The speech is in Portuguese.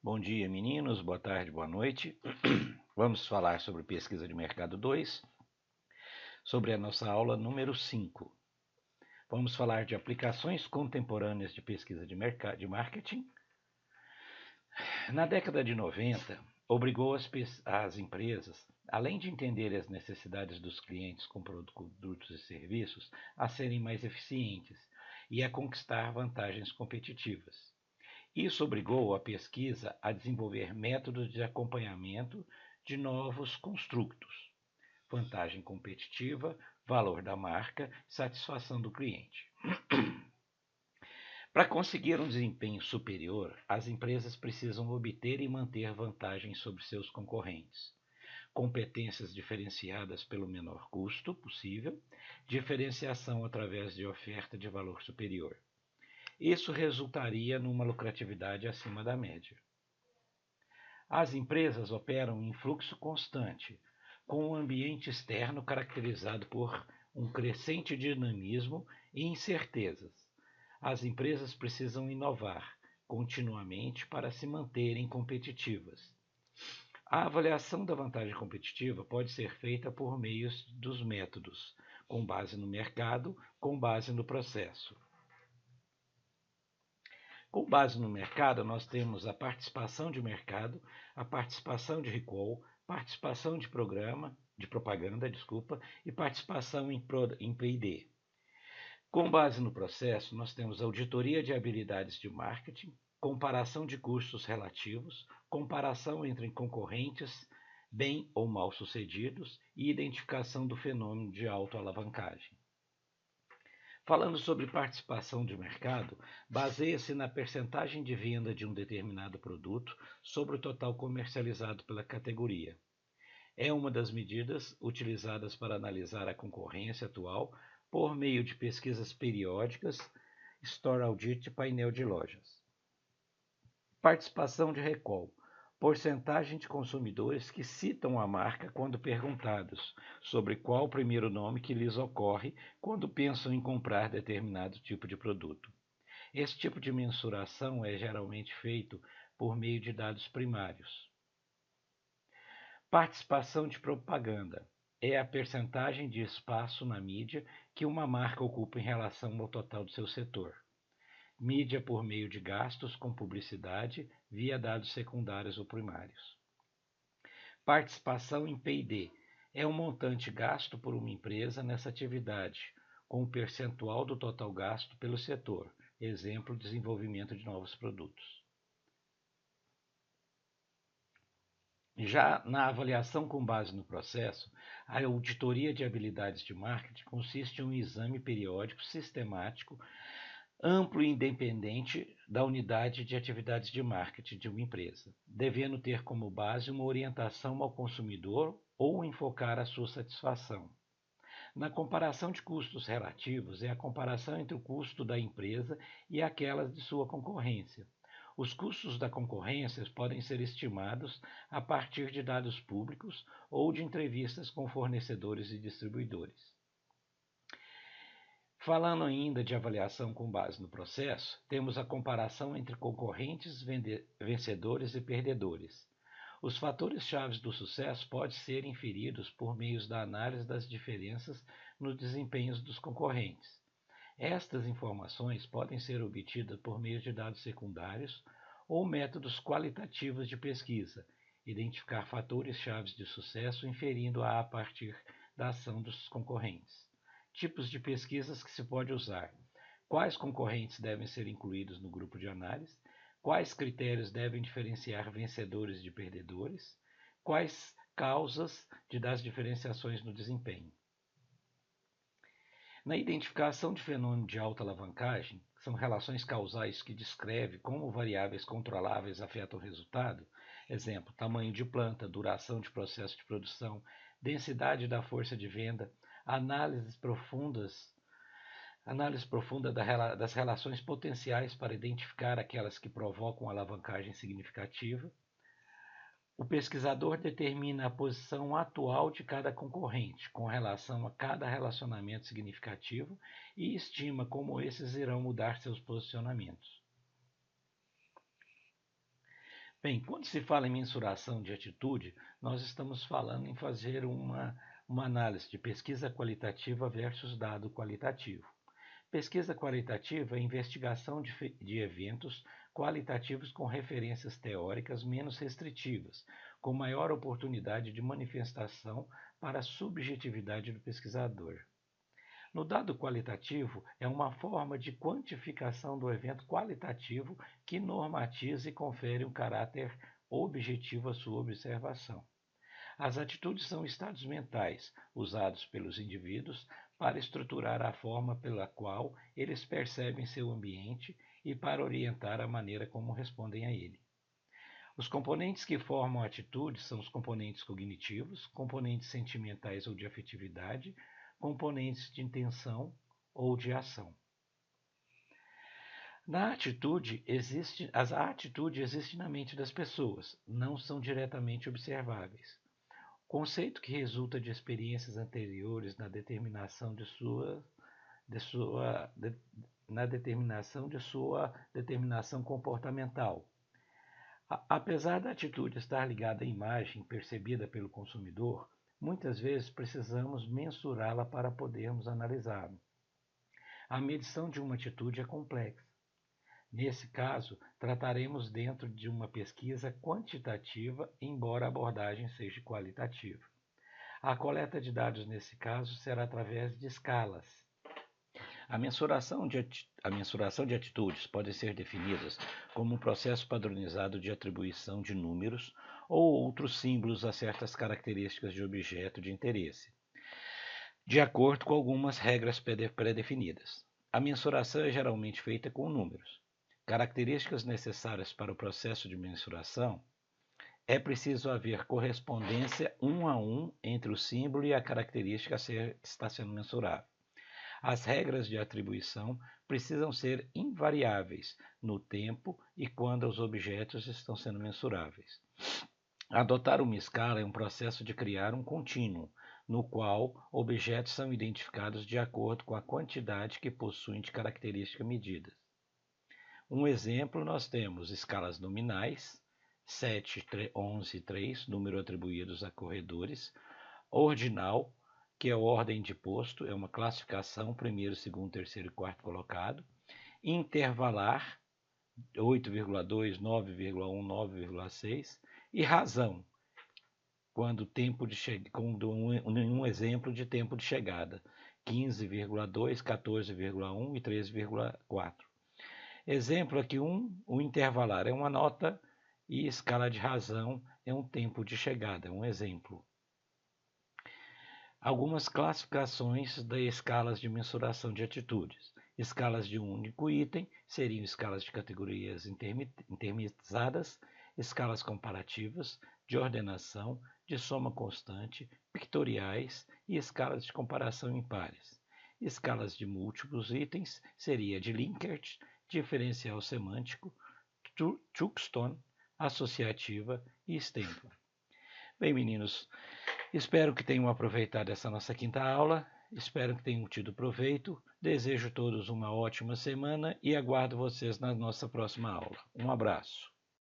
Bom dia, meninos. Boa tarde, boa noite. Vamos falar sobre pesquisa de mercado 2, sobre a nossa aula número 5. Vamos falar de aplicações contemporâneas de pesquisa de marketing. Na década de 90, obrigou as empresas, além de entenderem as necessidades dos clientes com produtos e serviços, a serem mais eficientes e a conquistar vantagens competitivas. Isso obrigou a pesquisa a desenvolver métodos de acompanhamento de novos construtos, vantagem competitiva, valor da marca, satisfação do cliente. Para conseguir um desempenho superior, as empresas precisam obter e manter vantagens sobre seus concorrentes, competências diferenciadas pelo menor custo possível, diferenciação através de oferta de valor superior. Isso resultaria numa lucratividade acima da média. As empresas operam em fluxo constante, com um ambiente externo caracterizado por um crescente dinamismo e incertezas. As empresas precisam inovar continuamente para se manterem competitivas. A avaliação da vantagem competitiva pode ser feita por meio dos métodos, com base no mercado, com base no processo. Com base no mercado, nós temos a participação de mercado, a participação de recall, participação de propaganda, e participação em P&D. Com base no processo, nós temos auditoria de habilidades de marketing, comparação de custos relativos, comparação entre concorrentes bem ou mal sucedidos e identificação do fenômeno de autoalavancagem. Falando sobre participação de mercado, baseia-se na percentagem de venda de um determinado produto sobre o total comercializado pela categoria. É uma das medidas utilizadas para analisar a concorrência atual por meio de pesquisas periódicas, Store Audit e painel de lojas. Participação de recall. Porcentagem de consumidores que citam a marca quando perguntados sobre qual o primeiro nome que lhes ocorre quando pensam em comprar determinado tipo de produto. Esse tipo de mensuração é geralmente feito por meio de dados primários. Participação de propaganda é a percentagem de espaço na mídia que uma marca ocupa em relação ao total do seu setor. Mídia por meio de gastos com publicidade via dados secundários ou primários. Participação em P&D é o montante gasto por uma empresa nessa atividade, com o percentual do total gasto pelo setor, exemplo, desenvolvimento de novos produtos. Já na avaliação com base no processo, a auditoria de habilidades de marketing consiste em um exame periódico sistemático amplo e independente da unidade de atividades de marketing de uma empresa, devendo ter como base uma orientação ao consumidor ou enfocar a sua satisfação. Na comparação de custos relativos, é a comparação entre o custo da empresa e aquelas de sua concorrência. Os custos da concorrência podem ser estimados a partir de dados públicos ou de entrevistas com fornecedores e distribuidores. Falando ainda de avaliação com base no processo, temos a comparação entre concorrentes, vencedores e perdedores. Os fatores-chave do sucesso podem ser inferidos por meio da análise das diferenças nos desempenhos dos concorrentes. Estas informações podem ser obtidas por meio de dados secundários ou métodos qualitativos de pesquisa, identificar fatores-chave de sucesso inferindo-a partir da ação dos concorrentes. Tipos de pesquisas que se pode usar. Quais concorrentes devem ser incluídos no grupo de análise? Quais critérios devem diferenciar vencedores de perdedores? Quais causas das diferenciações no desempenho? Na identificação de fenômeno de alta alavancagem, que são relações causais que descrevem como variáveis controláveis afetam o resultado, exemplo, tamanho de planta, duração de processo de produção, densidade da força de venda, análise profunda das relações potenciais para identificar aquelas que provocam alavancagem significativa. O pesquisador determina a posição atual de cada concorrente com relação a cada relacionamento significativo e estima como esses irão mudar seus posicionamentos. Bem, quando se fala em mensuração de atitude, nós estamos falando em fazer uma análise de pesquisa qualitativa versus dado qualitativo. Pesquisa qualitativa é a investigação de eventos qualitativos com referências teóricas menos restritivas, com maior oportunidade de manifestação para a subjetividade do pesquisador. No dado qualitativo, é uma forma de quantificação do evento qualitativo que normatiza e confere um caráter objetivo à sua observação. As atitudes são estados mentais usados pelos indivíduos para estruturar a forma pela qual eles percebem seu ambiente e para orientar a maneira como respondem a ele. Os componentes que formam a atitude são os componentes cognitivos, componentes sentimentais ou de afetividade, componentes de intenção ou de ação. A atitude existe na mente das pessoas, não são diretamente observáveis. Conceito que resulta de experiências anteriores na determinação de sua determinação comportamental. Apesar da atitude estar ligada à imagem percebida pelo consumidor, muitas vezes precisamos mensurá-la para podermos analisá-la. A medição de uma atitude é complexa. Nesse caso, trataremos dentro de uma pesquisa quantitativa, embora a abordagem seja qualitativa. A coleta de dados, nesse caso, será através de escalas. A mensuração de atitudes pode ser definida como um processo padronizado de atribuição de números ou outros símbolos a certas características de objeto de interesse, de acordo com algumas regras pré-definidas. A mensuração é geralmente feita com números. Características necessárias para o processo de mensuração: é preciso haver correspondência 1 a 1 entre o símbolo e a característica que está sendo mensurada. As regras de atribuição precisam ser invariáveis no tempo e quando os objetos estão sendo mensuráveis. Adotar uma escala é um processo de criar um contínuo, no qual objetos são identificados de acordo com a quantidade que possuem de características medidas. Um exemplo, nós temos escalas nominais, 7, 11 e 3, número atribuídos a corredores. Ordinal, que é a ordem de posto, é uma classificação, primeiro, segundo, terceiro e quarto colocado. Intervalar, 8,2, 9,1, 9,6. E razão, quando um exemplo de tempo de chegada, 15,2, 14,1 e 13,4. Exemplo aqui o intervalar é uma nota e escala de razão é um tempo de chegada, é um exemplo. Algumas classificações das escalas de mensuração de atitudes. Escalas de um único item seriam escalas de categorias intermediadas, escalas comparativas, de ordenação, de soma constante, pictoriais e escalas de comparação em pares. Escalas de múltiplos itens seria de Likert, diferencial semântico, Thurston, associativa e Stempler. Bem, meninos, espero que tenham aproveitado essa nossa quinta aula, espero que tenham tido proveito, desejo a todos uma ótima semana e aguardo vocês na nossa próxima aula. Um abraço.